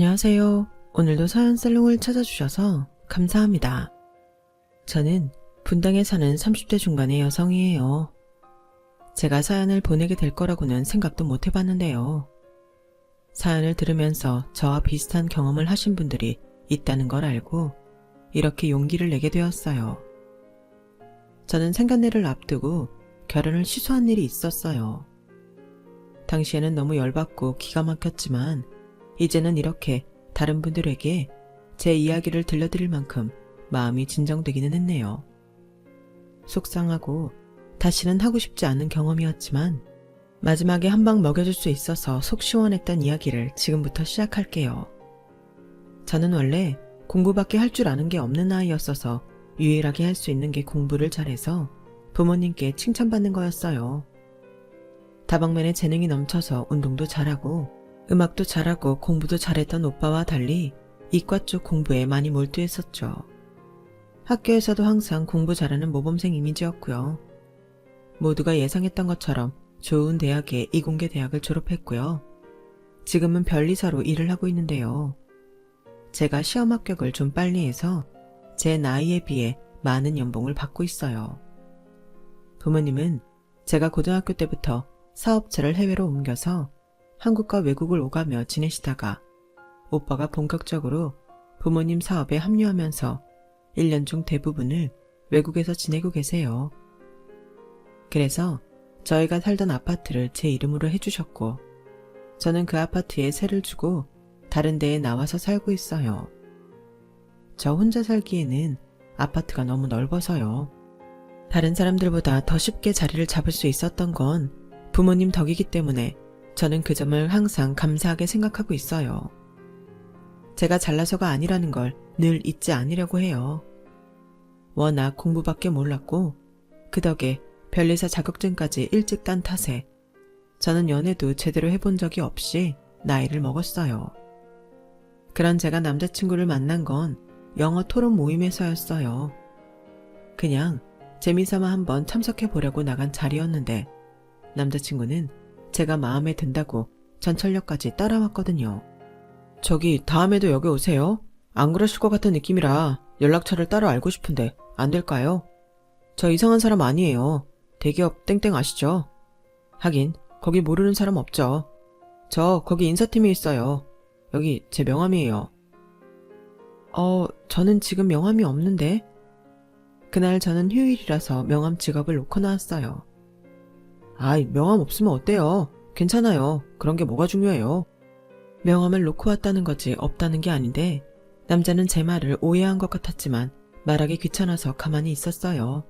안녕하세요. 오늘도 사연살롱을 찾아주셔서 감사합니다. 저는 분당에 사는 30대 중반의 여성이에요. 제가 사연을 보내게 될 거라고는 생각도 못 해봤는데요. 사연을 들으면서 저와 비슷한 경험을 하신 분들이 있다는 걸 알고 이렇게 용기를 내게 되었어요. 저는 상견례를 앞두고 결혼을 취소한 일이 있었어요. 당시에는 너무 열받고 기가 막혔지만 이제는 이렇게 다른 분들에게 제 이야기를 들려드릴 만큼 마음이 진정되기는 했네요. 속상하고 다시는 하고 싶지 않은 경험이었지만 마지막에 한 방 먹여줄 수 있어서 속 시원했던 이야기를 지금부터 시작할게요. 저는 원래 공부밖에 할 줄 아는 게 없는 아이였어서 유일하게 할 수 있는 게 공부를 잘해서 부모님께 칭찬받는 거였어요. 다방면에 재능이 넘쳐서 운동도 잘하고 음악도 잘하고 공부도 잘했던 오빠와 달리 이과 쪽 공부에 많이 몰두했었죠. 학교에서도 항상 공부 잘하는 모범생 이미지였고요. 모두가 예상했던 것처럼 좋은 대학의 이공계 대학을 졸업했고요. 지금은 변리사로 일을 하고 있는데요. 제가 시험 합격을 좀 빨리 해서 제 나이에 비해 많은 연봉을 받고 있어요. 부모님은 제가 고등학교 때부터 사업체를 해외로 옮겨서 한국과 외국을 오가며 지내시다가 오빠가 본격적으로 부모님 사업에 합류하면서 1년 중 대부분을 외국에서 지내고 계세요. 그래서 저희가 살던 아파트를 제 이름으로 해주셨고 저는 그 아파트에 세를 주고 다른 데에 나와서 살고 있어요. 저 혼자 살기에는 아파트가 너무 넓어서요. 다른 사람들보다 더 쉽게 자리를 잡을 수 있었던 건 부모님 덕이기 때문에 저는 그 점을 항상 감사하게 생각하고 있어요. 제가 잘나서가 아니라는 걸 늘 잊지 않으려고 해요. 워낙 공부밖에 몰랐고 그 덕에 변리사 자격증까지 일찍 딴 탓에 저는 연애도 제대로 해본 적이 없이 나이를 먹었어요. 그런 제가 남자친구를 만난 건 영어 토론 모임에서였어요. 그냥 재미삼아 한번 참석해보려고 나간 자리였는데 남자친구는 제가 마음에 든다고 전철역까지 따라왔거든요. 저기 다음에도 여기 오세요. 안 그러실 것 같은 느낌이라 연락처를 따로 알고 싶은데 안 될까요? 저 이상한 사람 아니에요. 대기업 땡땡 아시죠? 하긴 거기 모르는 사람 없죠. 저 거기 인사팀에 있어요. 여기 제 명함이에요. 저는 지금 명함이 없는데. 그날 저는 휴일이라서 명함 지갑을 놓고 나왔어요. 아이, 명함 없으면 어때요? 괜찮아요. 그런 게 뭐가 중요해요. 명함을 놓고 왔다는 거지 없다는 게 아닌데 남자는 제 말을 오해한 것 같았지만 말하기 귀찮아서 가만히 있었어요.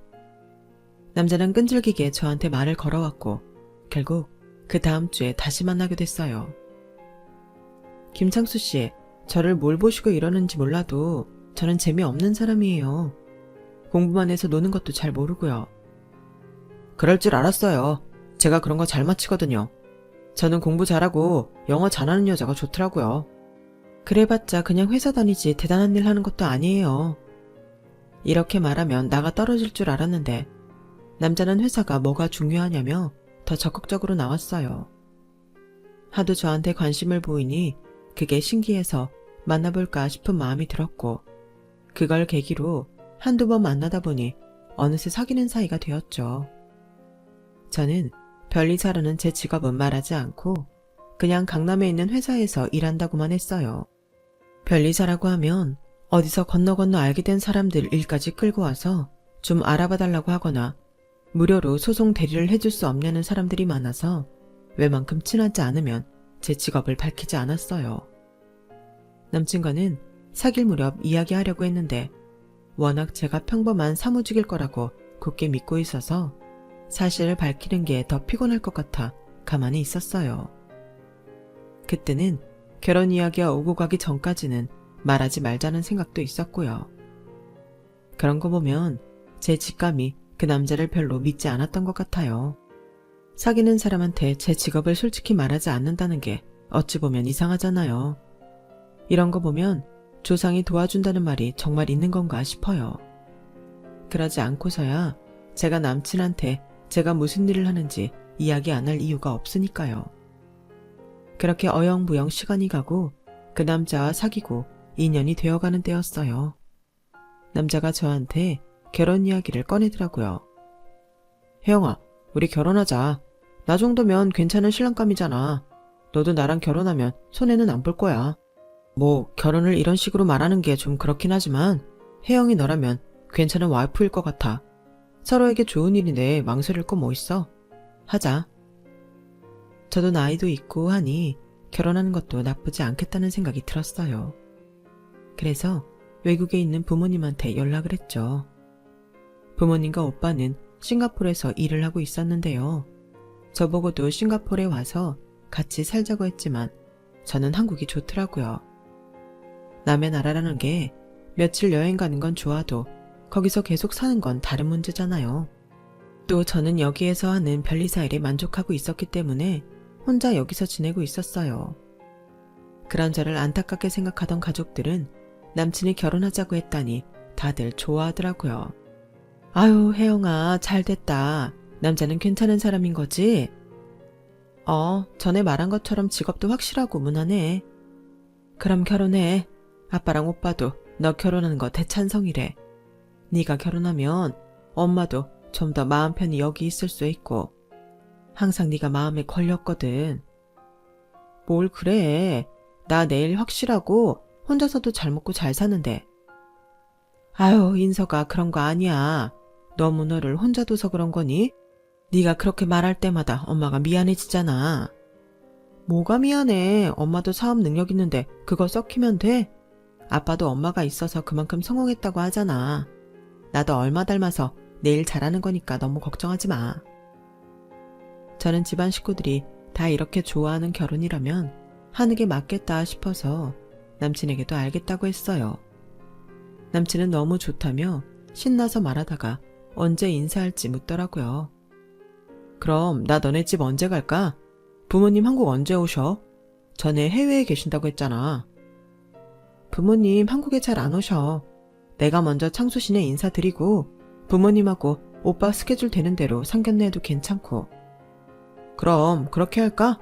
남자는 끈질기게 저한테 말을 걸어왔고 결국 그 다음 주에 다시 만나게 됐어요. 김창수 씨, 저를 뭘 보시고 이러는지 몰라도 저는 재미없는 사람이에요. 공부만 해서 노는 것도 잘 모르고요. 그럴 줄 알았어요. 제가 그런 거 잘 맞히거든요. 저는 공부 잘하고 영어 잘하는 여자가 좋더라고요. 그래봤자 그냥 회사 다니지 대단한 일 하는 것도 아니에요. 이렇게 말하면 나가 떨어질 줄 알았는데 남자는 회사가 뭐가 중요하냐며 더 적극적으로 나왔어요. 하도 저한테 관심을 보이니 그게 신기해서 만나볼까 싶은 마음이 들었고 그걸 계기로 한두 번 만나다 보니 어느새 사귀는 사이가 되었죠. 저는 변리사라는 제 직업은 말하지 않고 그냥 강남에 있는 회사에서 일한다고만 했어요. 변리사라고 하면 어디서 건너 알게 된 사람들 일까지 끌고 와서 좀 알아봐달라고 하거나 무료로 소송 대리를 해줄 수 없냐는 사람들이 많아서 웬만큼 친하지 않으면 제 직업을 밝히지 않았어요. 남친과는 사귈 무렵 이야기하려고 했는데 워낙 제가 평범한 사무직일 거라고 굳게 믿고 있어서 사실을 밝히는 게 더 피곤할 것 같아 가만히 있었어요. 그때는 결혼 이야기가 오고 가기 전까지는 말하지 말자는 생각도 있었고요. 그런 거 보면 제 직감이 그 남자를 별로 믿지 않았던 것 같아요. 사귀는 사람한테 제 직업을 솔직히 말하지 않는다는 게 어찌 보면 이상하잖아요. 이런 거 보면 조상이 도와준다는 말이 정말 있는 건가 싶어요. 그러지 않고서야 제가 남친한테 제가 무슨 일을 하는지 이야기 안 할 이유가 없으니까요. 그렇게 어영부영 시간이 가고 그 남자와 사귀고 2년이 되어가는 때였어요. 남자가 저한테 결혼 이야기를 꺼내더라고요. 혜영아, 우리 결혼하자. 나 정도면 괜찮은 신랑감이잖아. 너도 나랑 결혼하면 손해는 안 볼 거야. 뭐 결혼을 이런 식으로 말하는 게 좀 그렇긴 하지만 혜영이 너라면 괜찮은 와이프일 것 같아. 서로에게 좋은 일인데 망설일 거 뭐 있어? 하자. 저도 나이도 있고 하니 결혼하는 것도 나쁘지 않겠다는 생각이 들었어요. 그래서 외국에 있는 부모님한테 연락을 했죠. 부모님과 오빠는 싱가포르에서 일을 하고 있었는데요. 저보고도 싱가포르에 와서 같이 살자고 했지만 저는 한국이 좋더라고요. 남의 나라라는 게 며칠 여행 가는 건 좋아도 거기서 계속 사는 건 다른 문제잖아요. 또 저는 여기에서 하는 변리사 일에 만족하고 있었기 때문에 혼자 여기서 지내고 있었어요. 그런 저를 안타깝게 생각하던 가족들은 남친이 결혼하자고 했다니 다들 좋아하더라고요. 아유, 혜영아, 잘됐다. 남자는 괜찮은 사람인 거지? 전에 말한 것처럼 직업도 확실하고 무난해. 그럼 결혼해. 아빠랑 오빠도 너 결혼하는 거 대찬성이래. 네가 결혼하면 엄마도 좀 더 마음 편히 여기 있을 수 있고 항상 네가 마음에 걸렸거든. 뭘 그래. 나 내일 확실하고 혼자서도 잘 먹고 잘 사는데. 아유, 인서가 그런 거 아니야. 너무 너를 혼자 둬서 그런 거니? 네가 그렇게 말할 때마다 엄마가 미안해지잖아. 뭐가 미안해. 엄마도 사업 능력 있는데 그거 썩히면 돼? 아빠도 엄마가 있어서 그만큼 성공했다고 하잖아. 나도 얼마 닮아서 내일 잘하는 거니까 너무 걱정하지 마. 저는 집안 식구들이 다 이렇게 좋아하는 결혼이라면 하는 게 맞겠다 싶어서 남친에게도 알겠다고 했어요. 남친은 너무 좋다며 신나서 말하다가 언제 인사할지 묻더라고요. 그럼 나 너네 집 언제 갈까? 부모님 한국 언제 오셔? 전에 해외에 계신다고 했잖아. 부모님 한국에 잘 안 오셔. 내가 먼저 창수씨네 인사드리고 부모님하고 오빠 스케줄 되는 대로 상견례해도 괜찮고. 그럼 그렇게 할까?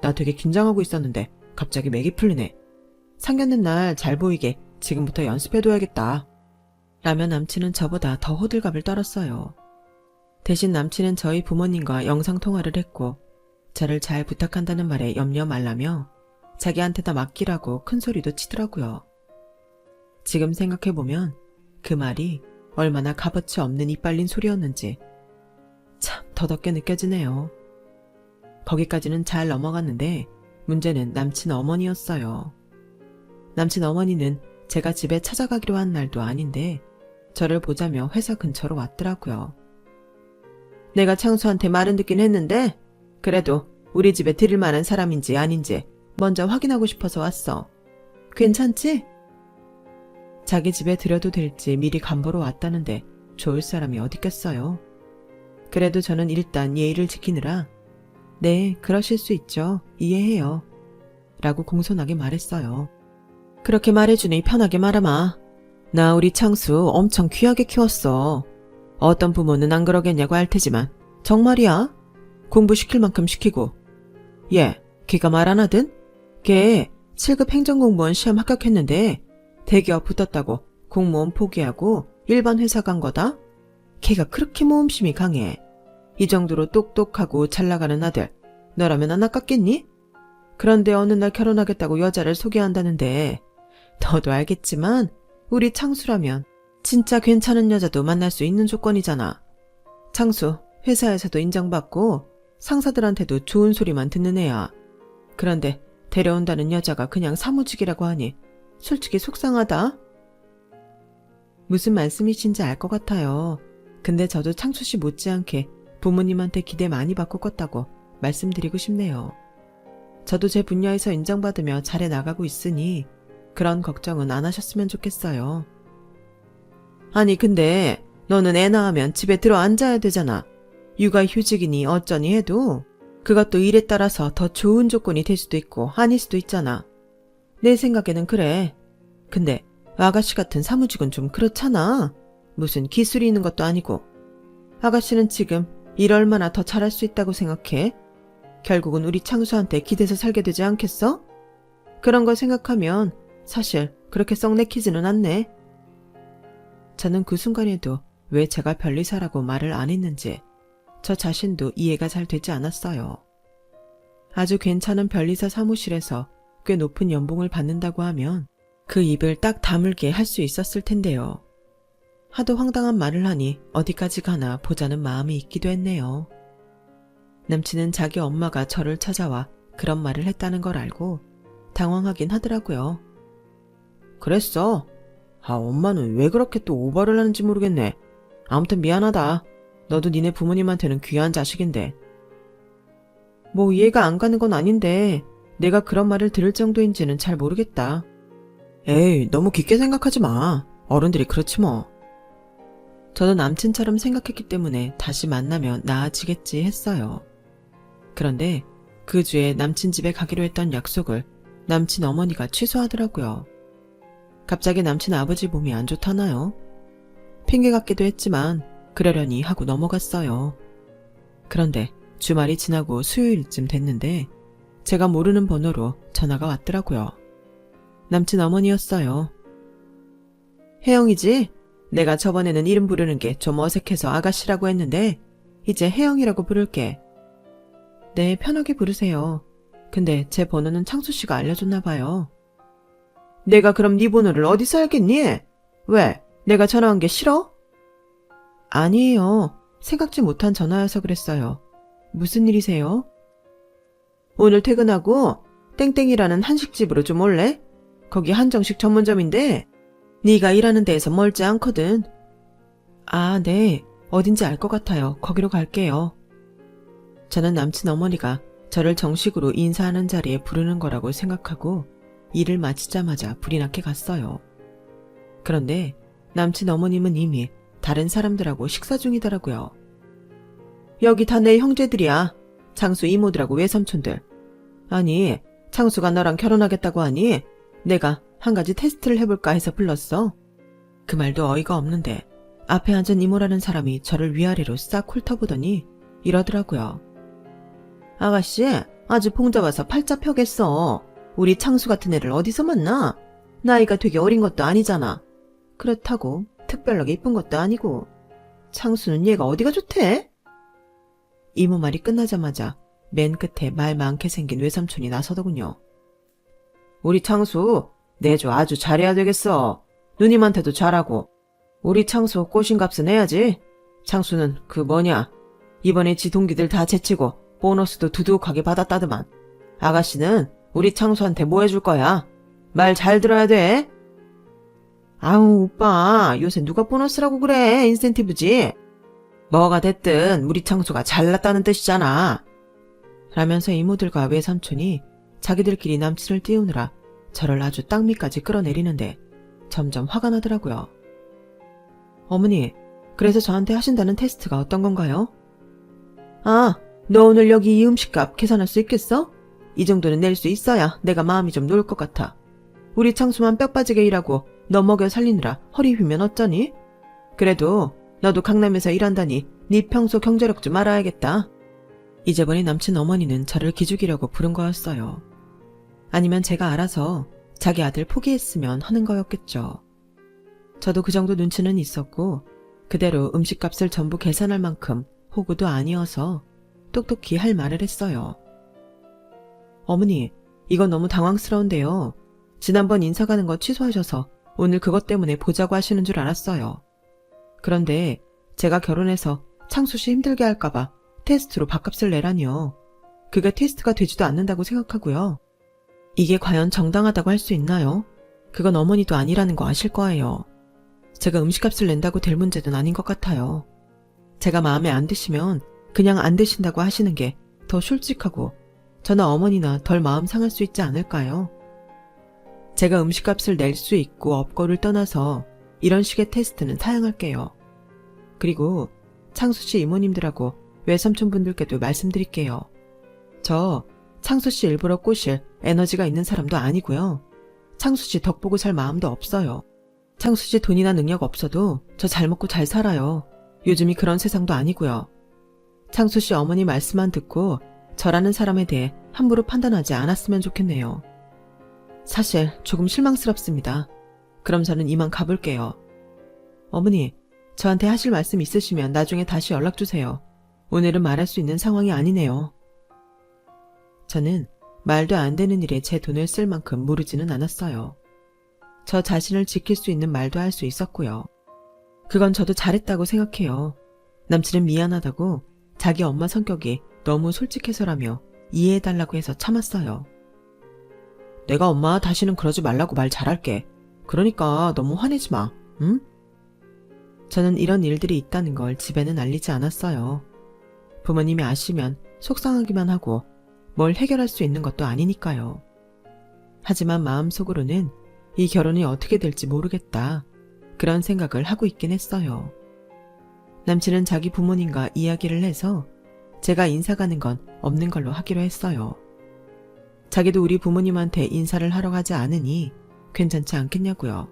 나 되게 긴장하고 있었는데 갑자기 맥이 풀리네. 상견례 날 잘 보이게 지금부터 연습해둬야겠다. 라며 남친은 저보다 더 호들갑을 떨었어요. 대신 남친은 저희 부모님과 영상통화를 했고 저를 잘 부탁한다는 말에 염려 말라며 자기한테다 맡기라고 큰 소리도 치더라고요. 지금 생각해보면 그 말이 얼마나 값어치 없는 이빨린 소리였는지 참 더덥게 느껴지네요. 거기까지는 잘 넘어갔는데 문제는 남친 어머니였어요. 남친 어머니는 제가 집에 찾아가기로 한 날도 아닌데 저를 보자며 회사 근처로 왔더라고요. 내가 창수한테 말은 듣긴 했는데 그래도 우리 집에 드릴 만한 사람인지 아닌지 먼저 확인하고 싶어서 왔어. 괜찮지? 자기 집에 들여도 될지 미리 간보러 왔다는데 좋을 사람이 어딨겠어요. 그래도 저는 일단 예의를 지키느라 네, 그러실 수 있죠. 이해해요. 라고 공손하게 말했어요. 그렇게 말해주니 편하게 말아마. 나 우리 창수 엄청 귀하게 키웠어. 어떤 부모는 안 그러겠냐고 할 테지만 정말이야. 공부시킬 만큼 시키고. 걔가 말 안 하든? 걔 7급 행정공무원 시험 합격했는데 대기업 붙었다고 공무원 포기하고 일반 회사 간 거다? 걔가 그렇게 모험심이 강해. 이 정도로 똑똑하고 잘 나가는 아들 너라면 안 아깝겠니? 그런데 어느 날 결혼하겠다고 여자를 소개한다는데 너도 알겠지만 우리 창수라면 진짜 괜찮은 여자도 만날 수 있는 조건이잖아. 창수 회사에서도 인정받고 상사들한테도 좋은 소리만 듣는 애야. 그런데 데려온다는 여자가 그냥 사무직이라고 하니 솔직히 속상하다. 무슨 말씀이신지 알 것 같아요. 근데 저도 창수씨 못지않게 부모님한테 기대 많이 받고 컸다고 말씀드리고 싶네요. 저도 제 분야에서 인정받으며 잘해 나가고 있으니 그런 걱정은 안 하셨으면 좋겠어요. 아니 근데 너는 애 낳으면 집에 들어 앉아야 되잖아. 육아휴직이니 어쩌니 해도 그것도 일에 따라서 더 좋은 조건이 될 수도 있고 아닐 수도 있잖아. 내 생각에는 그래. 근데 아가씨 같은 사무직은 좀 그렇잖아. 무슨 기술이 있는 것도 아니고. 아가씨는 지금 일 얼마나 더 잘할 수 있다고 생각해? 결국은 우리 창수한테 기대서 살게 되지 않겠어? 그런 거 생각하면 사실 그렇게 썩 내키지는 않네. 저는 그 순간에도 왜 제가 변리사라고 말을 안 했는지 저 자신도 이해가 잘 되지 않았어요. 아주 괜찮은 변리사 사무실에서 꽤 높은 연봉을 받는다고 하면 그 입을 딱 다물게 할 수 있었을 텐데요. 하도 황당한 말을 하니 어디까지 가나 보자는 마음이 있기도 했네요. 남친은 자기 엄마가 저를 찾아와 그런 말을 했다는 걸 알고 당황하긴 하더라고요. 그랬어? 엄마는 왜 그렇게 또 오버를 하는지 모르겠네. 아무튼 미안하다. 너도 니네 부모님한테는 귀한 자식인데. 뭐 이해가 안 가는 건 아닌데 내가 그런 말을 들을 정도인지는 잘 모르겠다. 에이, 너무 깊게 생각하지 마. 어른들이 그렇지 뭐. 저도 남친처럼 생각했기 때문에 다시 만나면 나아지겠지 했어요. 그런데 그 주에 남친 집에 가기로 했던 약속을 남친 어머니가 취소하더라고요. 갑자기 남친 아버지 몸이 안 좋다나요? 핑계 같기도 했지만 그러려니 하고 넘어갔어요. 그런데 주말이 지나고 수요일쯤 됐는데 제가 모르는 번호로 전화가 왔더라고요. 남친 어머니였어요. 혜영이지? 내가 저번에는 이름 부르는 게 좀 어색해서 아가씨라고 했는데 이제 혜영이라고 부를게. 네, 편하게 부르세요. 근데 제 번호는 창수씨가 알려줬나 봐요. 내가 그럼 네 번호를 어디서 알겠니? 왜? 내가 전화한 게 싫어? 아니에요. 생각지 못한 전화여서 그랬어요. 무슨 일이세요? 오늘 퇴근하고 땡땡이라는 한식집으로 좀 올래? 거기 한정식 전문점인데 네가 일하는 데에서 멀지 않거든. 아, 네. 어딘지 알 것 같아요. 거기로 갈게요. 저는 남친 어머니가 저를 정식으로 인사하는 자리에 부르는 거라고 생각하고 일을 마치자마자 불이 나게 갔어요. 그런데 남친 어머님은 이미 다른 사람들하고 식사 중이더라고요. 여기 다 내 형제들이야. 창수 이모들하고 외삼촌들. 아니, 창수가 너랑 결혼하겠다고 하니 내가 한 가지 테스트를 해볼까 해서 불렀어. 그 말도 어이가 없는데 앞에 앉은 이모라는 사람이 저를 위아래로 싹 훑어보더니 이러더라고요. 아가씨, 아주 봉 잡아서 팔자 펴겠어. 우리 창수 같은 애를 어디서 만나? 나이가 되게 어린 것도 아니잖아. 그렇다고 특별하게 이쁜 것도 아니고. 창수는 얘가 어디가 좋대? 이모 말이 끝나자마자 맨 끝에 말 많게 생긴 외삼촌이 나서더군요. 우리 창수 내조 아주 잘해야 되겠어. 누님한테도 잘하고. 우리 창수 꼬신값은 해야지. 창수는 그 뭐냐. 이번에 지 동기들 다 제치고 보너스도 두둑하게 받았다더만. 아가씨는 우리 창수한테 뭐 해줄 거야? 말 잘 들어야 돼. 아우 오빠, 요새 누가 보너스라고 그래. 인센티브지. 뭐가 됐든 우리 창수가 잘났다는 뜻이잖아. 라면서 이모들과 외삼촌이 자기들끼리 남친을 띄우느라 저를 아주 땅밑까지 끌어내리는데 점점 화가 나더라고요. 어머니, 그래서 저한테 하신다는 테스트가 어떤 건가요? 아, 너 오늘 여기 이 음식값 계산할 수 있겠어? 이 정도는 낼 수 있어야 내가 마음이 좀 놓을 것 같아. 우리 창수만 뼈 빠지게 일하고 너 먹여 살리느라 허리 휘면 어쩌니? 그래도 너도 강남에서 일한다니 네 평소 경제력 좀 알아야겠다. 이제 보니 남친 어머니는 저를 기죽이려고 부른 거였어요. 아니면 제가 알아서 자기 아들 포기했으면 하는 거였겠죠. 저도 그 정도 눈치는 있었고 그대로 음식값을 전부 계산할 만큼 호구도 아니어서 똑똑히 할 말을 했어요. 어머니, 이건 너무 당황스러운데요. 지난번 인사 가는 거 취소하셔서 오늘 그것 때문에 보자고 하시는 줄 알았어요. 그런데 제가 결혼해서 창수씨 힘들게 할까봐 테스트로 밥값을 내라니요. 그게 테스트가 되지도 않는다고 생각하고요. 이게 과연 정당하다고 할 수 있나요? 그건 어머니도 아니라는 거 아실 거예요. 제가 음식값을 낸다고 될 문제는 아닌 것 같아요. 제가 마음에 안 드시면 그냥 안 드신다고 하시는 게 더 솔직하고 저나 어머니나 덜 마음 상할 수 있지 않을까요? 제가 음식값을 낼 수 있고 없고를 떠나서 이런 식의 테스트는 사양할게요. 그리고 창수씨 이모님들하고 외삼촌분들께도 말씀드릴게요. 저 창수씨 일부러 꼬실 에너지가 있는 사람도 아니고요. 창수씨 덕 보고 살 마음도 없어요. 창수씨 돈이나 능력 없어도 저 잘 먹고 잘 살아요. 요즘이 그런 세상도 아니고요. 창수씨 어머니 말씀만 듣고 저라는 사람에 대해 함부로 판단하지 않았으면 좋겠네요. 사실 조금 실망스럽습니다. 그럼 저는 이만 가볼게요. 어머니, 저한테 하실 말씀 있으시면 나중에 다시 연락주세요. 오늘은 말할 수 있는 상황이 아니네요. 저는 말도 안 되는 일에 제 돈을 쓸 만큼 모르지는 않았어요. 저 자신을 지킬 수 있는 말도 할 수 있었고요. 그건 저도 잘했다고 생각해요. 남친은 미안하다고 자기 엄마 성격이 너무 솔직해서라며 이해해달라고 해서 참았어요. 내가 엄마 다시는 그러지 말라고 말 잘할게. 그러니까 너무 화내지 마, 응? 저는 이런 일들이 있다는 걸 집에는 알리지 않았어요. 부모님이 아시면 속상하기만 하고 뭘 해결할 수 있는 것도 아니니까요. 하지만 마음속으로는 이 결혼이 어떻게 될지 모르겠다. 그런 생각을 하고 있긴 했어요. 남친은 자기 부모님과 이야기를 해서 제가 인사 가는 건 없는 걸로 하기로 했어요. 자기도 우리 부모님한테 인사를 하러 가지 않으니 괜찮지 않겠냐고요.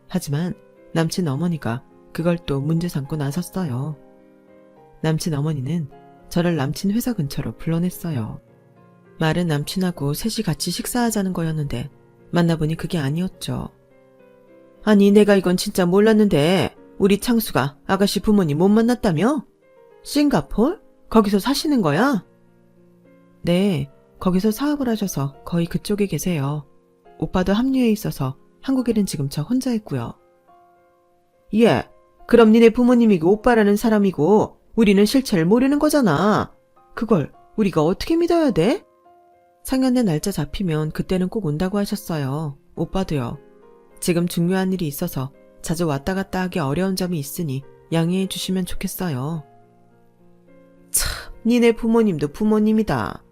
하지만 남친 어머니가 그걸 또 문제 삼고 나섰어요. 남친 어머니는 저를 남친 회사 근처로 불러냈어요. 말은 남친하고 셋이 같이 식사하자는 거였는데 만나보니 그게 아니었죠. 아니, 내가 이건 진짜 몰랐는데 우리 창수가 아가씨 부모님 못 만났다며? 싱가폴? 거기서 사시는 거야? 네, 거기서 사업을 하셔서 거의 그쪽에 계세요. 오빠도 합류해 있어서 한국에는 지금 저 혼자 있고요. 예, 그럼 니네 부모님이고 오빠라는 사람이고 우리는 실체를 모르는 거잖아. 그걸 우리가 어떻게 믿어야 돼? 상견례 날짜 잡히면 그때는 꼭 온다고 하셨어요. 오빠도요. 지금 중요한 일이 있어서 자주 왔다 갔다 하기 어려운 점이 있으니 양해해 주시면 좋겠어요. 참, 니네 부모님도 부모님이다.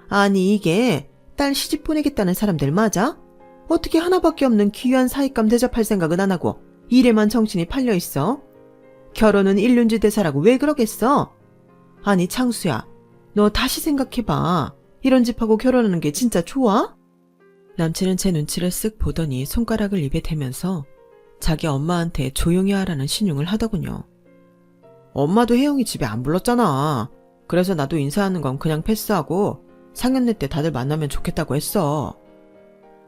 아니, 이게 딸 시집 보내겠다는 사람들 맞아? 어떻게 하나밖에 없는 귀한 사윗감 대접할 생각은 안 하고 일에만 정신이 팔려 있어? 결혼은 일륜지 대사라고 왜 그러겠어? 아니, 창수야, 너 다시 생각해봐. 이런 집하고 결혼하는 게 진짜 좋아? 남친은 제 눈치를 쓱 보더니 손가락을 입에 대면서 자기 엄마한테 조용히 하라는 신용을 하더군요. 엄마도 혜영이 집에 안 불렀잖아. 그래서 나도 인사하는 건 그냥 패스하고 상견례 때 다들 만나면 좋겠다고 했어.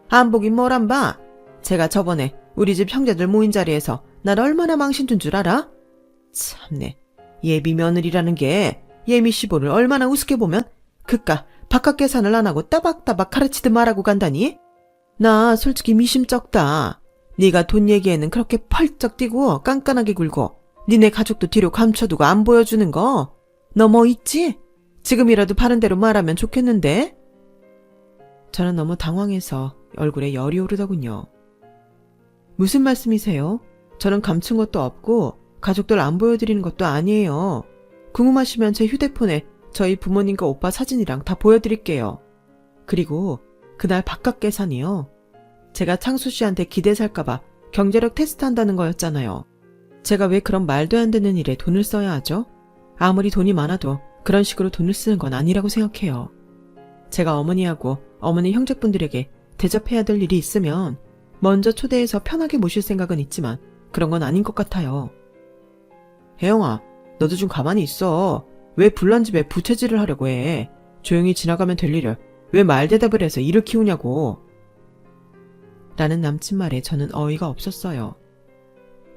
안 보긴 뭘 안 봐. 제가 저번에 우리 집 형제들 모인 자리에서 날 얼마나 망신 준 줄 알아? 참네, 예비 며느리라는 게 예미 시보를 얼마나 우습게 보면 그깟 바깥 계산을 안 하고 따박따박 가르치듯 말하고 간다니? 나 솔직히 미심쩍다. 네가 돈 얘기에는 그렇게 펄쩍 뛰고 깐깐하게 굴고 니네 가족도 뒤로 감춰두고 안 보여주는 거 너 뭐 있지? 지금이라도 바른 대로 말하면 좋겠는데? 저는 너무 당황해서 얼굴에 열이 오르더군요. 무슨 말씀이세요? 저는 감춘 것도 없고 가족들 안 보여드리는 것도 아니에요. 궁금하시면 제 휴대폰에 저희 부모님과 오빠 사진이랑 다 보여드릴게요. 그리고 그날 바깥 계산이요. 제가 창수 씨한테 기대 살까봐 경제력 테스트 한다는 거였잖아요. 제가 왜 그런 말도 안 되는 일에 돈을 써야 하죠? 아무리 돈이 많아도 그런 식으로 돈을 쓰는 건 아니라고 생각해요. 제가 어머니하고 어머니 형제분들에게 대접해야 될 일이 있으면 먼저 초대해서 편하게 모실 생각은 있지만 그런 건 아닌 것 같아요. 혜영아, 너도 좀 가만히 있어. 왜 불난 집에 부채질을 하려고 해? 조용히 지나가면 될 일을 왜 말대답을 해서 일을 키우냐고. 라는 남친 말에 저는 어이가 없었어요.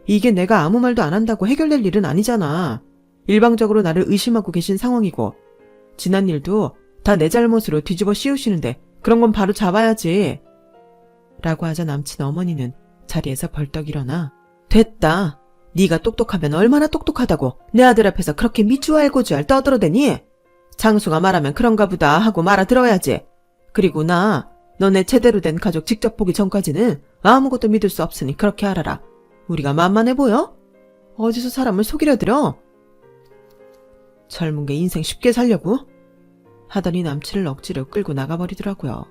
이게 내가 아무 말도 안 한다고 해결될 일은 아니잖아. 일방적으로 나를 의심하고 계신 상황이고 지난 일도 다 내 잘못으로 뒤집어 씌우시는데 그런 건 바로 잡아야지. 라고 하자 남친 어머니는 자리에서 벌떡 일어나 됐다. 네가 똑똑하면 얼마나 똑똑하다고 내 아들 앞에서 그렇게 미주알 고주알 떠들어대니? 장수가 말하면 그런가 보다 하고 말아들어야지. 그리고 너네 제대로 된 가족 직접 보기 전까지는 아무것도 믿을 수 없으니 그렇게 알아라. 우리가 만만해 보여? 어디서 사람을 속이려 들어? 젊은 게 인생 쉽게 살려고? 하더니 남친을 억지로 끌고 나가버리더라고요.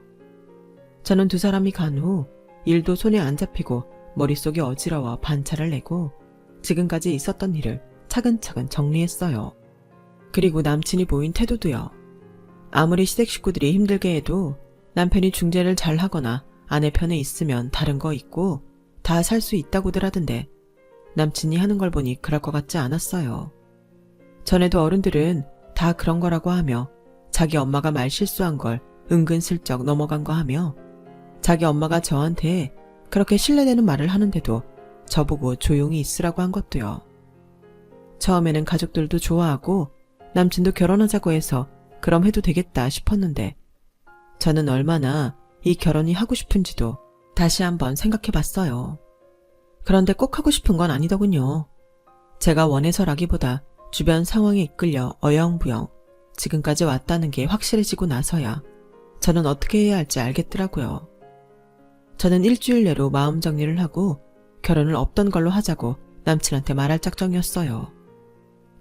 저는 두 사람이 간 후 일도 손에 안 잡히고 머릿속이 어지러워 반차를 내고 지금까지 있었던 일을 차근차근 정리했어요. 그리고 남친이 보인 태도도요. 아무리 시댁 식구들이 힘들게 해도 남편이 중재를 잘 하거나 아내 편에 있으면 다른 거 있고 다 살 수 있다고들 하던데 남친이 하는 걸 보니 그럴 것 같지 않았어요. 전에도 어른들은 다 그런 거라고 하며 자기 엄마가 말 실수한 걸 은근슬쩍 넘어간 거 하며 자기 엄마가 저한테 그렇게 신뢰되는 말을 하는데도 저보고 조용히 있으라고 한 것도요. 처음에는 가족들도 좋아하고 남친도 결혼하자고 해서 그럼 해도 되겠다 싶었는데 저는 얼마나 이 결혼이 하고 싶은지도 다시 한번 생각해 봤어요. 그런데 꼭 하고 싶은 건 아니더군요. 제가 원해서라기보다 주변 상황에 이끌려 어영부영 지금까지 왔다는 게 확실해지고 나서야 저는 어떻게 해야 할지 알겠더라고요. 저는 일주일 내로 마음 정리를 하고 결혼을 없던 걸로 하자고 남친한테 말할 작정이었어요.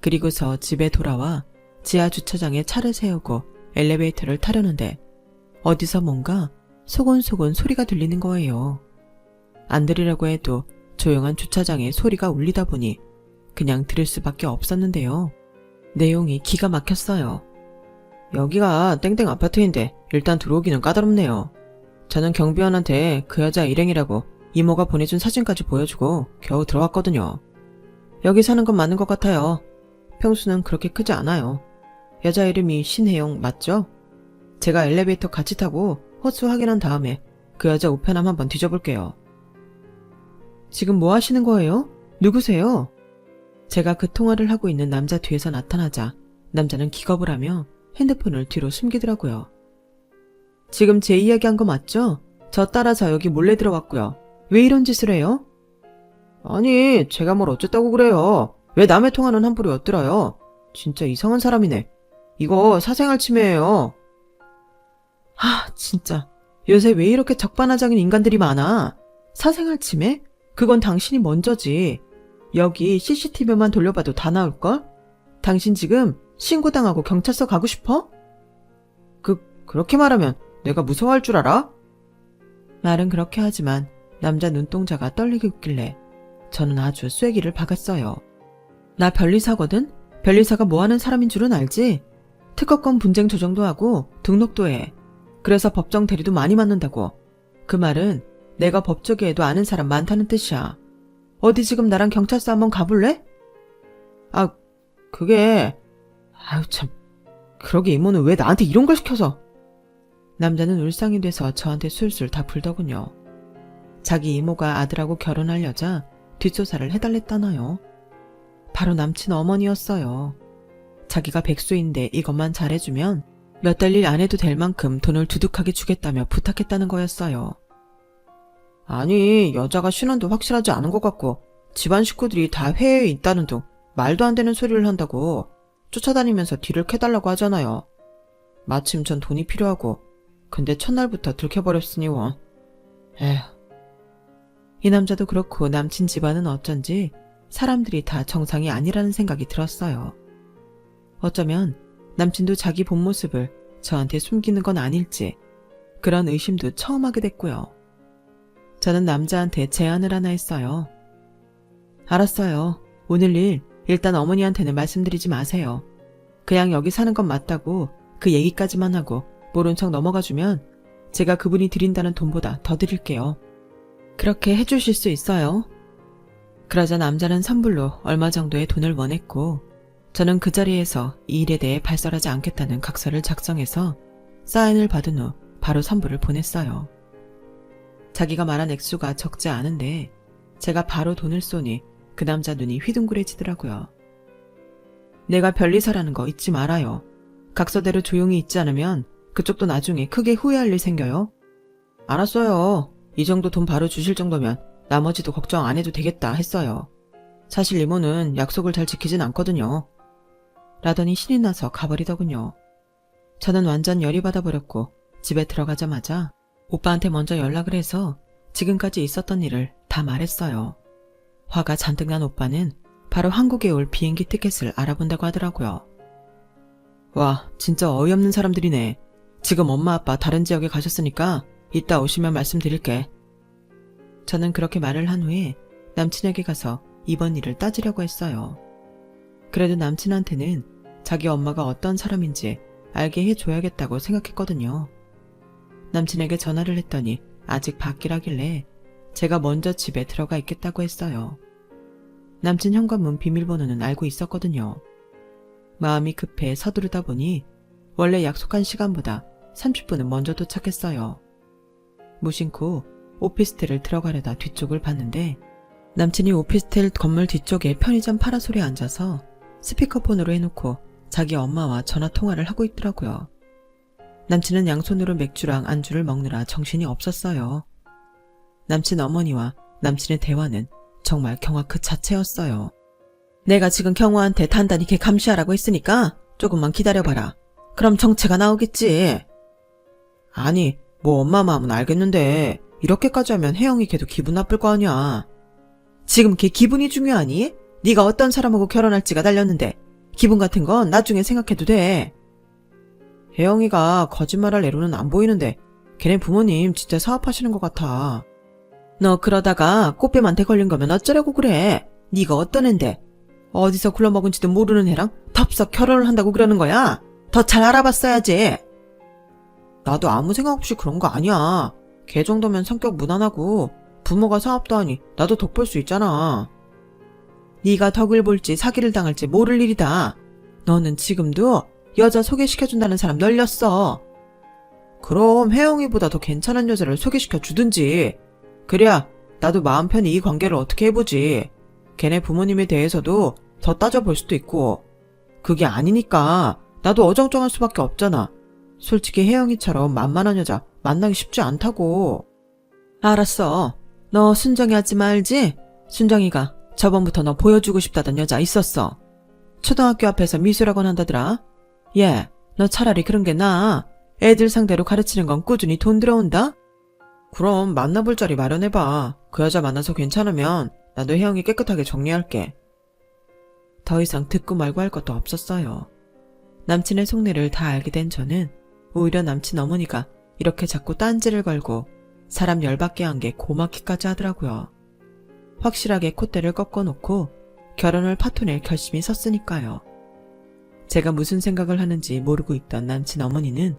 그리고서 집에 돌아와 지하 주차장에 차를 세우고 엘리베이터를 타려는데 어디서 뭔가 소곤소곤 소리가 들리는 거예요. 안 들으려고 해도 조용한 주차장에 소리가 울리다 보니 그냥 들을 수밖에 없었는데요. 내용이 기가 막혔어요. 여기가 땡땡 아파트인데 일단 들어오기는 까다롭네요. 저는 경비원한테 그 여자 일행이라고 이모가 보내준 사진까지 보여주고 겨우 들어왔거든요. 여기 사는 건 맞는 것 같아요. 평수는 그렇게 크지 않아요. 여자 이름이 신혜영 맞죠? 제가 엘리베이터 같이 타고 호수 확인한 다음에 그 여자 우편함 한번 뒤져볼게요. 지금 뭐 하시는 거예요? 누구세요? 제가 그 통화를 하고 있는 남자 뒤에서 나타나자 남자는 기겁을 하며 핸드폰을 뒤로 숨기더라고요. 지금 제 이야기 한 거 맞죠? 저 따라서 여기 몰래 들어왔고요. 왜 이런 짓을 해요? 아니, 제가 뭘 어쨌다고 그래요. 왜 남의 통화는 함부로 엿들어요? 진짜 이상한 사람이네. 이거 사생활 침해예요. 진짜. 요새 왜 이렇게 적반하장인 인간들이 많아? 사생활 침해? 그건 당신이 먼저지. 여기 CCTV만 돌려봐도 다 나올걸? 당신 지금 신고당하고 경찰서 가고 싶어? 그렇게 말하면 내가 무서워할 줄 알아? 말은 그렇게 하지만 남자 눈동자가 떨리게 웃길래 저는 아주 쐐기를 박았어요. 나 변리사거든? 변리사가 뭐하는 사람인 줄은 알지? 특허권 분쟁 조정도 하고 등록도 해. 그래서 법정 대리도 많이 맡는다고. 그 말은 내가 법조계에도 아는 사람 많다는 뜻이야. 어디 지금 나랑 경찰서 한번 가볼래? 그게... 참... 그러게 이모는 왜 나한테 이런 걸 시켜서... 남자는 울상이 돼서 저한테 술술 다 불더군요. 자기 이모가 아들하고 결혼할 여자 뒷조사를 해달랬다나요. 바로 남친 어머니였어요. 자기가 백수인데 이것만 잘해주면 몇 달 일 안 해도 될 만큼 돈을 두둑하게 주겠다며 부탁했다는 거였어요. 아니, 여자가 신원도 확실하지 않은 것 같고 집안 식구들이 다 해외에 있다는 둥 말도 안 되는 소리를 한다고 쫓아다니면서 뒤를 캐달라고 하잖아요. 마침 전 돈이 필요하고 근데 첫날부터 들켜버렸으니 원. 에휴. 이 남자도 그렇고 남친 집안은 어쩐지 사람들이 다 정상이 아니라는 생각이 들었어요. 어쩌면 남친도 자기 본 모습을 저한테 숨기는 건 아닐지 그런 의심도 처음 하게 됐고요. 저는 남자한테 제안을 하나 했어요. 알았어요. 오늘 일 일단 어머니한테는 말씀드리지 마세요. 그냥 여기 사는 건 맞다고 그 얘기까지만 하고 모른 척 넘어가주면 제가 그분이 드린다는 돈보다 더 드릴게요. 그렇게 해주실 수 있어요? 그러자 남자는 선불로 얼마 정도의 돈을 원했고 저는 그 자리에서 이 일에 대해 발설하지 않겠다는 각서를 작성해서 사인을 받은 후 바로 선불을 보냈어요. 자기가 말한 액수가 적지 않은데 제가 바로 돈을 쏘니 그 남자 눈이 휘둥그레지더라고요. 내가 변리사라는 거 잊지 말아요. 각서대로 조용히 있지 않으면 그쪽도 나중에 크게 후회할 일 생겨요. 알았어요. 이 정도 돈 바로 주실 정도면 나머지도 걱정 안 해도 되겠다 했어요. 사실 이모는 약속을 잘 지키진 않거든요. 라더니 신이 나서 가버리더군요. 저는 완전 열이 받아버렸고 집에 들어가자마자 오빠한테 먼저 연락을 해서 지금까지 있었던 일을 다 말했어요. 화가 잔뜩 난 오빠는 바로 한국에 올 비행기 티켓을 알아본다고 하더라고요. 와, 진짜 어이없는 사람들이네. 지금 엄마 아빠 다른 지역에 가셨으니까 이따 오시면 말씀드릴게. 저는 그렇게 말을 한 후에 남친에게 가서 이번 일을 따지려고 했어요. 그래도 남친한테는 자기 엄마가 어떤 사람인지 알게 해줘야겠다고 생각했거든요. 남친에게 전화를 했더니 아직 밖이라길래 제가 먼저 집에 들어가 있겠다고 했어요. 남친 현관문 비밀번호는 알고 있었거든요. 마음이 급해 서두르다 보니 원래 약속한 시간보다 30분은 먼저 도착했어요. 무심코 오피스텔을 들어가려다 뒤쪽을 봤는데 남친이 오피스텔 건물 뒤쪽에 편의점 파라솔에 앉아서 스피커폰으로 해놓고 자기 엄마와 전화통화를 하고 있더라고요. 남친은 양손으로 맥주랑 안주를 먹느라 정신이 없었어요. 남친 어머니와 남친의 대화는 정말 경악 그 자체였어요. 내가 지금 경호한테 단단히 걔 감시하라고 했으니까 조금만 기다려봐라. 그럼 정체가 나오겠지. 아니, 뭐 엄마 마음은 알겠는데 이렇게까지 하면 혜영이 걔도 기분 나쁠 거 아니야. 지금 걔 기분이 중요하니? 네가 어떤 사람하고 결혼할지가 달렸는데 기분 같은 건 나중에 생각해도 돼. 혜영이가 거짓말할 애로는 안 보이는데 걔네 부모님 진짜 사업하시는 것 같아. 너 그러다가 꽃뱀한테 걸린 거면 어쩌려고 그래. 네가 어떤 앤데 어디서 굴러먹은지도 모르는 애랑 덥석 결혼을 한다고 그러는 거야. 더 잘 알아봤어야지. 나도 아무 생각 없이 그런 거 아니야. 걔 정도면 성격 무난하고 부모가 사업도 하니 나도 덕볼 수 있잖아. 네가 덕을 볼지 사기를 당할지 모를 일이다. 너는 지금도 여자 소개시켜준다는 사람 널렸어. 그럼 혜영이보다 더 괜찮은 여자를 소개시켜 주든지. 그래야 나도 마음 편히 이 관계를 어떻게 해보지. 걔네 부모님에 대해서도 더 따져볼 수도 있고. 그게 아니니까 나도 어정쩡할 수밖에 없잖아. 솔직히 혜영이처럼 만만한 여자 만나기 쉽지 않다고. 알았어. 너 순정이 하지 말지? 순정이가 저번부터 너 보여주고 싶다던 여자 있었어. 초등학교 앞에서 미술학원 한다더라. 얘, 너 차라리 그런 게 나아. 애들 상대로 가르치는 건 꾸준히 돈 들어온다? 그럼 만나볼 자리 마련해봐. 그 여자 만나서 괜찮으면 나도 혜영이 깨끗하게 정리할게. 더 이상 듣고 말고 할 것도 없었어요. 남친의 속내를 다 알게 된 저는 오히려 남친 어머니가 이렇게 자꾸 딴지를 걸고 사람 열받게 한 게 고맙기까지 하더라고요. 확실하게 콧대를 꺾어놓고 결혼을 파토낼 결심이 섰으니까요. 제가 무슨 생각을 하는지 모르고 있던 남친 어머니는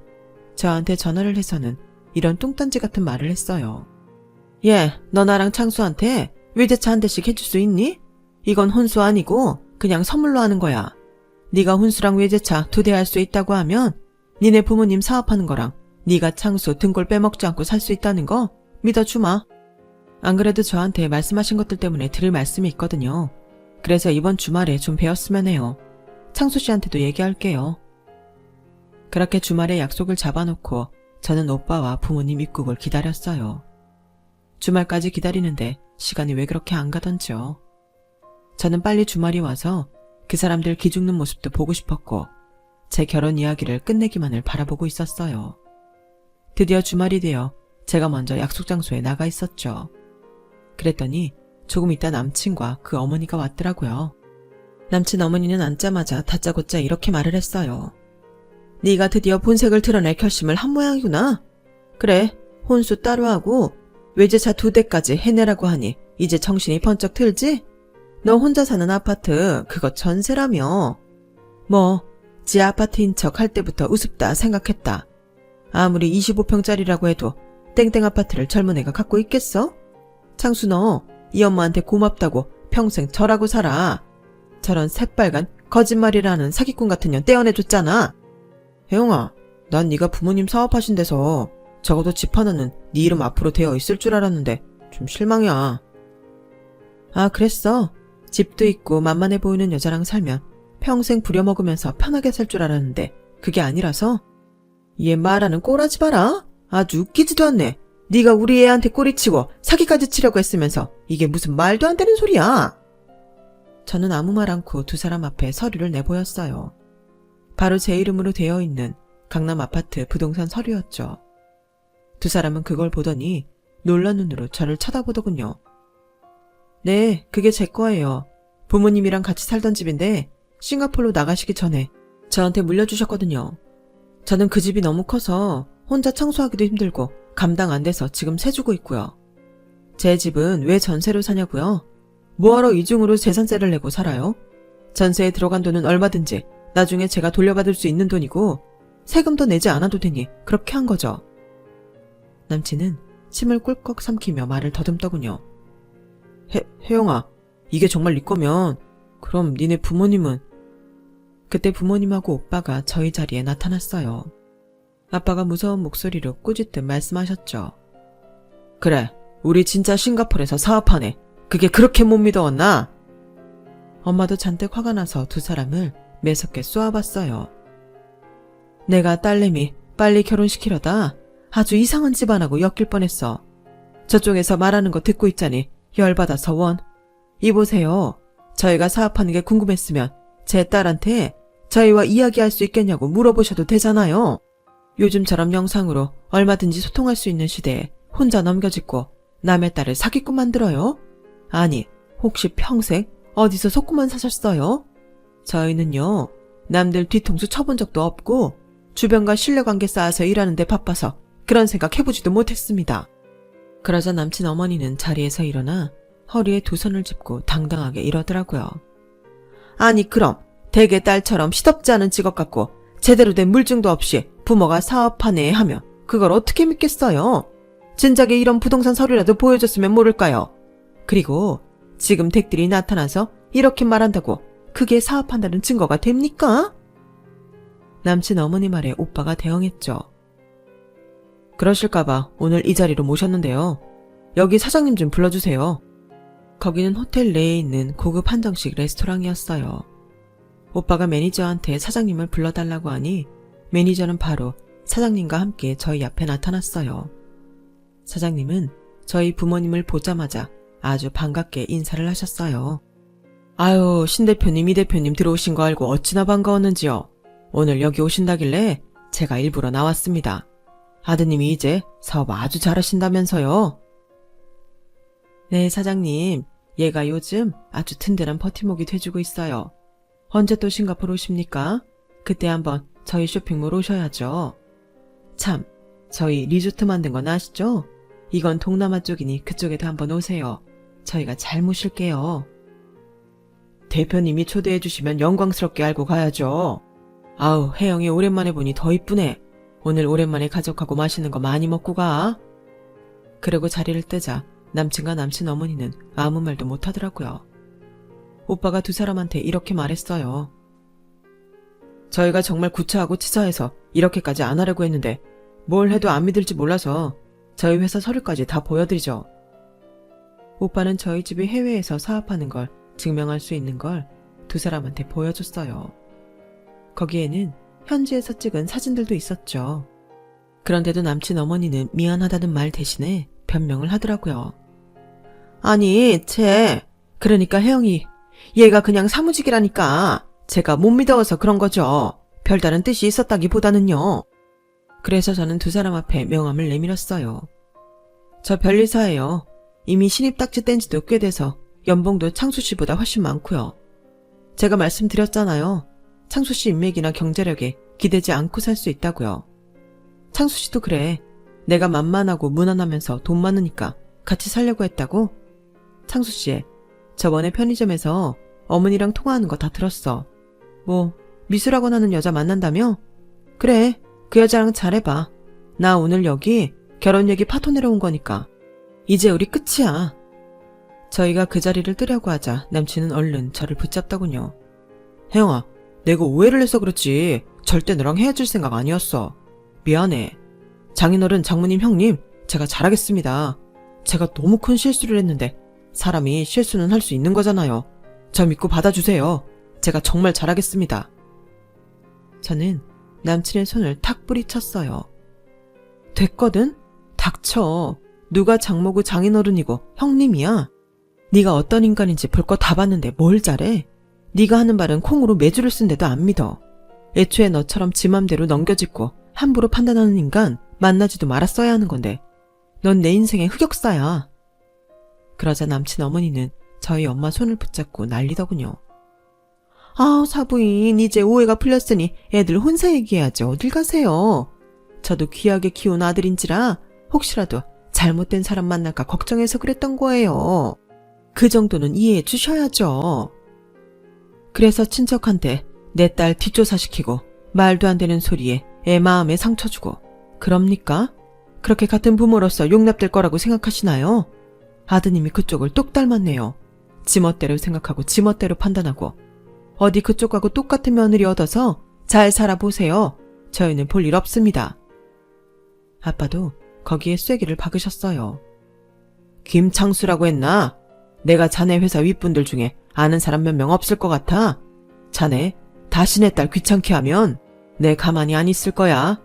저한테 전화를 해서는 이런 뚱딴지 같은 말을 했어요. 얘, 너 나랑 창수한테 외제차 한 대씩 해줄 수 있니? 이건 혼수 아니고 그냥 선물로 하는 거야. 네가 혼수랑 외제차 2대 할 수 있다고 하면 니네 부모님 사업하는 거랑 네가 창수 등골 빼먹지 않고 살 수 있다는 거 믿어주마. 안 그래도 저한테 말씀하신 것들 때문에 드릴 말씀이 있거든요. 그래서 이번 주말에 좀 배웠으면 해요. 창수 씨한테도 얘기할게요. 그렇게 주말에 약속을 잡아놓고 저는 오빠와 부모님 입국을 기다렸어요. 주말까지 기다리는데 시간이 왜 그렇게 안 가던지요. 저는 빨리 주말이 와서 그 사람들 기죽는 모습도 보고 싶었고 제 결혼 이야기를 끝내기만을 바라보고 있었어요. 드디어 주말이 되어 제가 먼저 약속 장소에 나가 있었죠. 그랬더니 조금 있다 남친과 그 어머니가 왔더라고요. 남친 어머니는 앉자마자 다짜고짜 이렇게 말을 했어요. 네가 드디어 본색을 드러낼 결심을 한 모양이구나. 그래, 혼수 따로 하고 외제차 2대까지 해내라고 하니 이제 정신이 번쩍 들지? 너 혼자 사는 아파트 그거 전세라며. 뭐 지 아파트인 척 할 때부터 우습다 생각했다. 아무리 25평짜리라고 해도 땡땡 아파트를 젊은 애가 갖고 있겠어? 창수 너 이 엄마한테 고맙다고 평생 절하고 살아. 저런 새빨간 거짓말이라는 사기꾼 같은 년 떼어내줬잖아. 혜영아, 난 네가 부모님 사업하신 데서 적어도 집 하나는 네 이름 앞으로 되어 있을 줄 알았는데 좀 실망이야. 아, 그랬어? 집도 있고 만만해 보이는 여자랑 살면 평생 부려먹으면서 편하게 살 줄 알았는데 그게 아니라서? 얘 말하는 꼬라지 봐라. 아주 웃기지도 않네. 네가 우리 애한테 꼬리치고 사기까지 치려고 했으면서 이게 무슨 말도 안 되는 소리야. 저는 아무 말 않고 두 사람 앞에 서류를 내보였어요. 바로 제 이름으로 되어 있는 강남 아파트 부동산 서류였죠. 두 사람은 그걸 보더니 놀란 눈으로 저를 쳐다보더군요. 네, 그게 제 거예요. 부모님이랑 같이 살던 집인데 싱가포르로 나가시기 전에 저한테 물려주셨거든요. 저는 그 집이 너무 커서 혼자 청소하기도 힘들고 감당 안 돼서 지금 세주고 있고요. 제 집은 왜 전세로 사냐고요? 뭐하러 이중으로 재산세를 내고 살아요? 전세에 들어간 돈은 얼마든지 나중에 제가 돌려받을 수 있는 돈이고 세금도 내지 않아도 되니 그렇게 한 거죠. 남친은 침을 꿀꺽 삼키며 말을 더듬더군요. 혜영아, 이게 정말 네 거면 그럼 니네 부모님은? 그때 부모님하고 오빠가 저희 자리에 나타났어요. 아빠가 무서운 목소리로 꾸짖듯 말씀하셨죠. 그래, 우리 진짜 싱가포르에서 사업하네. 그게 그렇게 못 믿어왔나? 엄마도 잔뜩 화가 나서 두 사람을 매섭게 쏘아봤어요. 내가 딸내미 빨리 결혼시키려다 아주 이상한 집안하고 엮일 뻔했어. 저쪽에서 말하는 거 듣고 있자니 열받아서 원. 이보세요. 저희가 사업하는 게 궁금했으면 제 딸한테 저희와 이야기할 수 있겠냐고 물어보셔도 되잖아요. 요즘처럼 영상으로 얼마든지 소통할 수 있는 시대에 혼자 넘겨짓고 남의 딸을 사기꾼 만들어요? 아니, 혹시 평생 어디서 속구만 사셨어요? 저희는요, 남들 뒤통수 쳐본 적도 없고 주변과 신뢰관계 쌓아서 일하는데 바빠서 그런 생각 해보지도 못했습니다. 그러자 남친 어머니는 자리에서 일어나 허리에 두 손을 짚고 당당하게 이러더라고요. 아니 그럼 대개 딸처럼 시덥지 않은 직업 갖고 제대로 된 물증도 없이 부모가 사업하네 하면 그걸 어떻게 믿겠어요? 진작에 이런 부동산 서류라도 보여줬으면 모를까요? 그리고 지금 댁들이 나타나서 이렇게 말한다고 그게 사업한다는 증거가 됩니까? 남친 어머니 말에 오빠가 대응했죠. 그러실까봐 오늘 이 자리로 모셨는데요. 여기 사장님 좀 불러주세요. 거기는 호텔 내에 있는 고급 한정식 레스토랑이었어요. 오빠가 매니저한테 사장님을 불러달라고 하니 매니저는 바로 사장님과 함께 저희 앞에 나타났어요. 사장님은 저희 부모님을 보자마자 아주 반갑게 인사를 하셨어요. 아유, 신 대표님, 이 대표님 들어오신 거 알고 어찌나 반가웠는지요. 오늘 여기 오신다길래 제가 일부러 나왔습니다. 아드님이 이제 사업 아주 잘하신다면서요. 네, 사장님. 얘가 요즘 아주 든든한 버팀목이 돼주고 있어요. 언제 또 싱가포르 오십니까? 그때 한번 저희 쇼핑몰 오셔야죠. 참, 저희 리조트 만든 건 아시죠? 이건 동남아 쪽이니 그쪽에도 한번 오세요. 저희가 잘 모실게요. 대표님이 초대해 주시면 영광스럽게 알고 가야죠. 아우, 혜영이 오랜만에 보니 더 이쁘네. 오늘 오랜만에 가족하고 맛있는 거 많이 먹고 가. 그러고 자리를 뜨자 남친과 남친 어머니는 아무 말도 못하더라고요. 오빠가 두 사람한테 이렇게 말했어요. 저희가 정말 구차하고 치사해서 이렇게까지 안 하려고 했는데 뭘 해도 안 믿을지 몰라서 저희 회사 서류까지 다 보여드리죠. 오빠는 저희 집이 해외에서 사업하는 걸 증명할 수 있는 걸 두 사람한테 보여줬어요. 거기에는 현지에서 찍은 사진들도 있었죠. 그런데도 남친 어머니는 미안하다는 말 대신에 변명을 하더라고요. 아니, 그러니까 혜영이 얘가 그냥 사무직이라니까 제가 못 믿어서 그런 거죠. 별다른 뜻이 있었다기보다는요. 그래서 저는 두 사람 앞에 명함을 내밀었어요. 저 별리사예요. 이미 신입딱지 뗀 지도 꽤 돼서 연봉도 창수 씨보다 훨씬 많고요. 제가 말씀드렸잖아요. 창수 씨 인맥이나 경제력에 기대지 않고 살 수 있다고요. 창수 씨도 그래. 내가 만만하고 무난하면서 돈 많으니까 같이 살려고 했다고? 창수 씨, 저번에 편의점에서 어머니랑 통화하는 거 다 들었어. 뭐 미술학원 하는 여자 만난다며? 그래, 그 여자랑 잘해봐. 나 오늘 여기 결혼 얘기 파토내러 온 거니까. 이제 우리 끝이야. 저희가 그 자리를 뜨려고 하자 남친은 얼른 저를 붙잡더군요. 혜영아, 내가 오해를 해서 그렇지 절대 너랑 헤어질 생각 아니었어. 미안해. 장인어른, 장모님, 형님, 제가 잘하겠습니다. 제가 너무 큰 실수를 했는데 사람이 실수는 할 수 있는 거잖아요. 저 믿고 받아주세요. 제가 정말 잘하겠습니다. 저는 남친의 손을 탁 뿌리쳤어요. 됐거든? 닥쳐. 누가 장모고 장인어른이고 형님이야. 네가 어떤 인간인지 볼 거 다 봤는데 뭘 잘해? 네가 하는 말은 콩으로 매주를 쓴데도 안 믿어. 애초에 너처럼 지 맘대로 넘겨짚고 함부로 판단하는 인간 만나지도 말았어야 하는 건데 넌 내 인생의 흑역사야. 그러자 남친 어머니는 저희 엄마 손을 붙잡고 난리더군요. 아우, 사부인, 이제 오해가 풀렸으니 애들 혼사 얘기해야지 어딜 가세요. 저도 귀하게 키운 아들인지라 혹시라도 잘못된 사람 만날까 걱정해서 그랬던 거예요. 그 정도는 이해해 주셔야죠. 그래서 친척한테 내 딸 뒷조사시키고 말도 안 되는 소리에 애 마음에 상처 주고 그럽니까? 그렇게 같은 부모로서 용납될 거라고 생각하시나요? 아드님이 그쪽을 똑 닮았네요. 지멋대로 생각하고 지멋대로 판단하고 어디 그쪽하고 똑같은 며느리 얻어서 잘 살아보세요. 저희는 볼 일 없습니다. 아빠도 거기에 쐐기를 박으셨어요. 김창수라고 했나? 내가 자네 회사 윗분들 중에 아는 사람 몇 명 없을 것 같아? 자네 다시 내 딸 귀찮게 하면 내 가만히 안 있을 거야.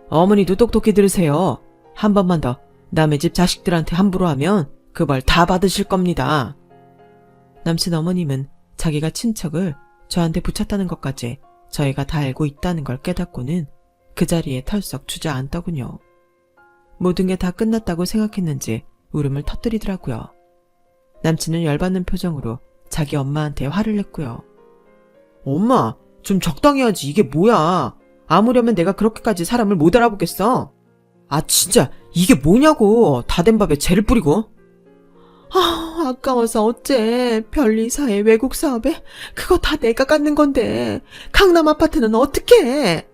어머니도 똑똑히 들으세요. 한 번만 더 남의 집 자식들한테 함부로 하면 그 벌 다 받으실 겁니다. 남친 어머님은 자기가 친척을 저한테 붙였다는 것까지 저희가 다 알고 있다는 걸 깨닫고는 그 자리에 털썩 주저앉더군요. 모든 게 다 끝났다고 생각했는지 울음을 터뜨리더라고요. 남친은 열받는 표정으로 자기 엄마한테 화를 냈고요. 엄마, 좀 적당히 하지. 이게 뭐야. 아무려면 내가 그렇게까지 사람을 못 알아보겠어. 아, 진짜 이게 뭐냐고. 다 된 밥에 재를 뿌리고. 아까워서 어째. 별리사에 외국 사업에 그거 다 내가 갖는 건데 강남 아파트는 어떡해.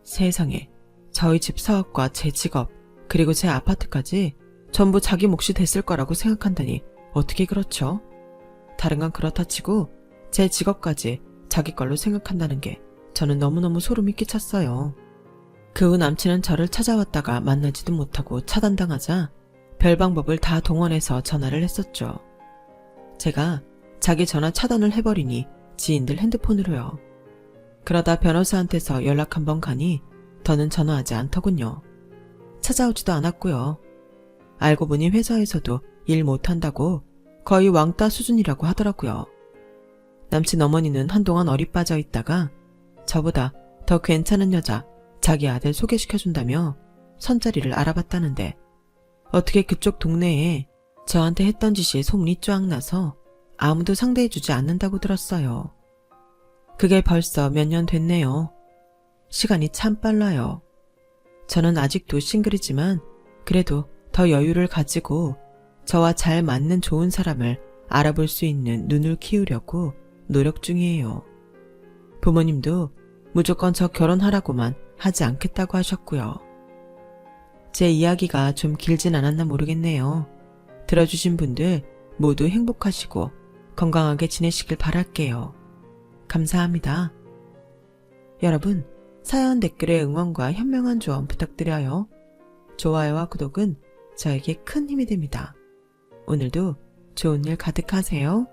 세상에, 저희 집 사업과 제 직업 그리고 제 아파트까지 전부 자기 몫이 됐을 거라고 생각한다니 어떻게 그렇죠? 다른 건 그렇다 치고 제 직업까지 자기 걸로 생각한다는 게 저는 너무너무 소름이 끼쳤어요. 그 후 남친은 저를 찾아왔다가 만나지도 못하고 차단당하자 별 방법을 다 동원해서 전화를 했었죠. 제가 자기 전화 차단을 해버리니 지인들 핸드폰으로요. 그러다 변호사한테서 연락 한번 가니 더는 전화하지 않더군요. 찾아오지도 않았고요. 알고 보니 회사에서도 일 못한다고 거의 왕따 수준이라고 하더라고요. 남친 어머니는 한동안 어리 빠져 있다가 저보다 더 괜찮은 여자 자기 아들 소개시켜준다며 선자리를 알아봤다는데 어떻게 그쪽 동네에 저한테 했던 짓이 소문이 쫙 나서 아무도 상대해주지 않는다고 들었어요. 그게 벌써 몇 년 됐네요. 시간이 참 빨라요. 저는 아직도 싱글이지만 그래도 더 여유를 가지고 저와 잘 맞는 좋은 사람을 알아볼 수 있는 눈을 키우려고 노력 중이에요. 부모님도 무조건 저 결혼하라고만 하지 않겠다고 하셨고요. 제 이야기가 좀 길진 않았나 모르겠네요. 들어주신 분들 모두 행복하시고 건강하게 지내시길 바랄게요. 감사합니다. 여러분, 사연 댓글에 응원과 현명한 조언 부탁드려요. 좋아요와 구독은 저에게 큰 힘이 됩니다. 오늘도 좋은 일 가득하세요.